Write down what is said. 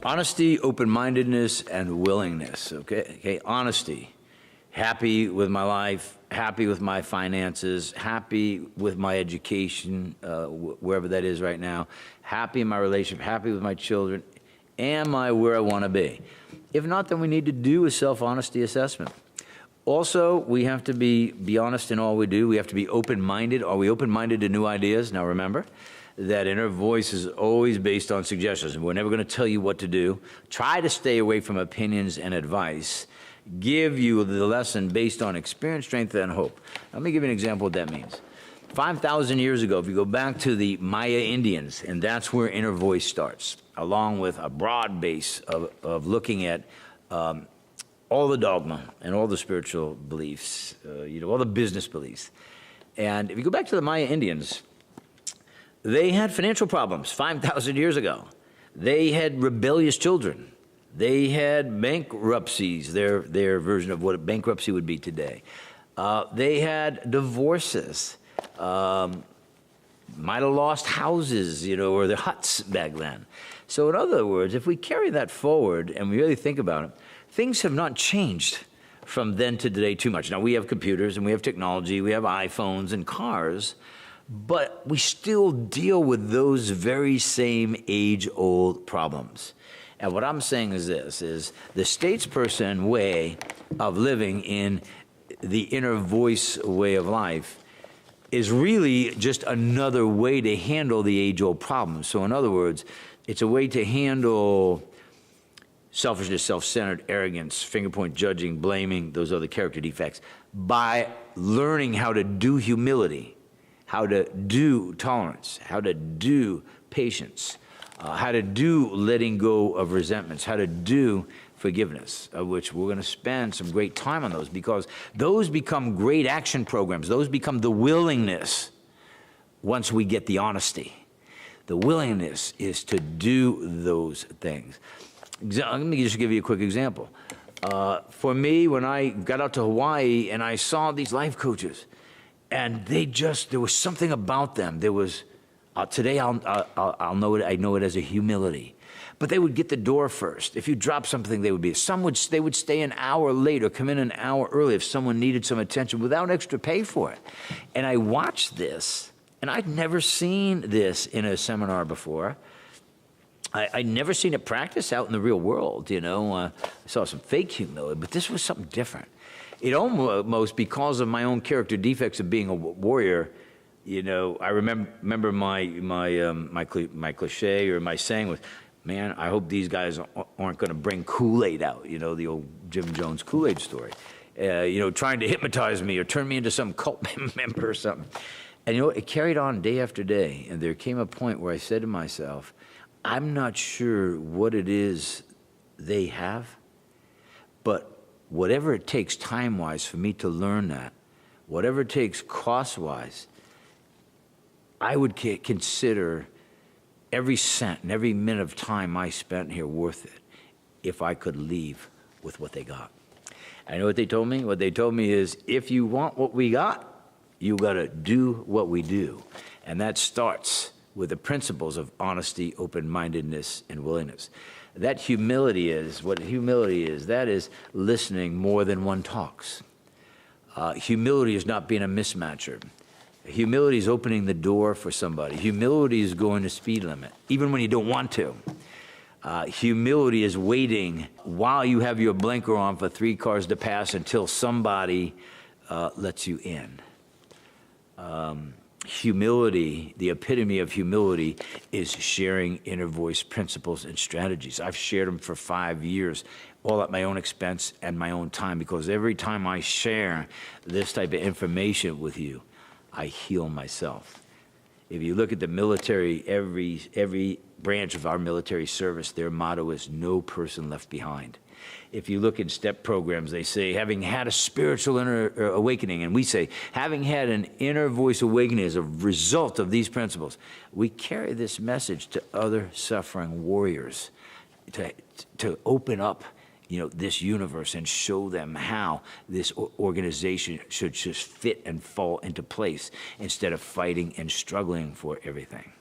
Honesty, open-mindedness, and willingness, okay? Honesty. Happy with my life, happy with my finances, happy with my education, wherever that is right now, happy in my relationship, happy with my children. Am I where I want to be? If not, then we need to do a self-honesty assessment. Also, we have to be honest in all we do. We have to be open-minded. Are we open-minded to new ideas? Now remember, that inner voice is always based on suggestions. We're never going to tell you what to do. Try to stay away from opinions and advice. Give you the lesson based on experience, strength, and hope. Let me give you an example of what that means. 5,000 years ago, if you go back to the Maya Indians, and that's where inner voice starts, along with a broad base of looking at all the dogma and all the spiritual beliefs, all the business beliefs. And if you go back to the Maya Indians, they had financial problems 5,000 years ago. They had rebellious children. They had bankruptcies, their version of what a bankruptcy would be today. They had divorces. Might have lost houses, or their huts back then. So in other words, if we carry that forward and we really think about it, things have not changed from then to today too much. Now we have computers and we have technology, we have iPhones and cars, but we still deal with those very same age-old problems. And what I'm saying is this, is the statesperson way of living in the inner voice way of life is really just another way to handle the age-old problems. So in other words, it's a way to handle selfishness, self-centered, arrogance, finger-point judging, blaming, those other character defects, by learning how to do humility, how to do tolerance, how to do patience, how to do letting go of resentments, how to do forgiveness, of which we're going to spend some great time on those, because those become great action programs. Those become the willingness once we get the honesty. The willingness is to do those things. Let me just give you a quick example. For me, when I got out to Hawaii and I saw these life coaches, and there was something about them. There was, today I'll know it, I know it as a humility. But they would get the door first. If you drop something, they would stay an hour late or come in an hour early if someone needed some attention without extra pay for it. And I watched this, and I'd never seen this in a seminar before. I'd never seen it practiced out in the real world, I saw some fake humility, but this was something different. It almost, because of my own character defects of being a warrior, I remember my cliche or my saying was, man, I hope these guys aren't going to bring Kool-Aid out, the old Jim Jones Kool-Aid story, trying to hypnotize me or turn me into some cult member or something. And it carried on day after day, and there came a point where I said to myself, I'm not sure what it is they have, but whatever it takes time-wise for me to learn that, whatever it takes cost-wise, I would consider every cent and every minute of time I spent here worth it if I could leave with what they got. And you know what they told me? What they told me is, if you want what we got, you got to do what we do. And that starts with the principles of honesty, open-mindedness, and willingness. That humility is, what humility is, that is listening more than one talks. Humility is not being a mismatcher. Humility is opening the door for somebody. Humility is going the speed limit, even when you don't want to. Humility is waiting while you have your blinker on for 3 cars to pass until somebody lets you in. Humility, the epitome of humility, is sharing inner voice principles and strategies. I've shared them for 5 years, all at my own expense and my own time, because every time I share this type of information with you, I heal myself. If you look at the military, every branch of our military service, their motto is no person left behind. If you look in STEP programs, they say, having had a spiritual inner awakening, and we say, having had an inner voice awakening as a result of these principles, we carry this message to other suffering warriors to open up this universe and show them how this organization should just fit and fall into place instead of fighting and struggling for everything.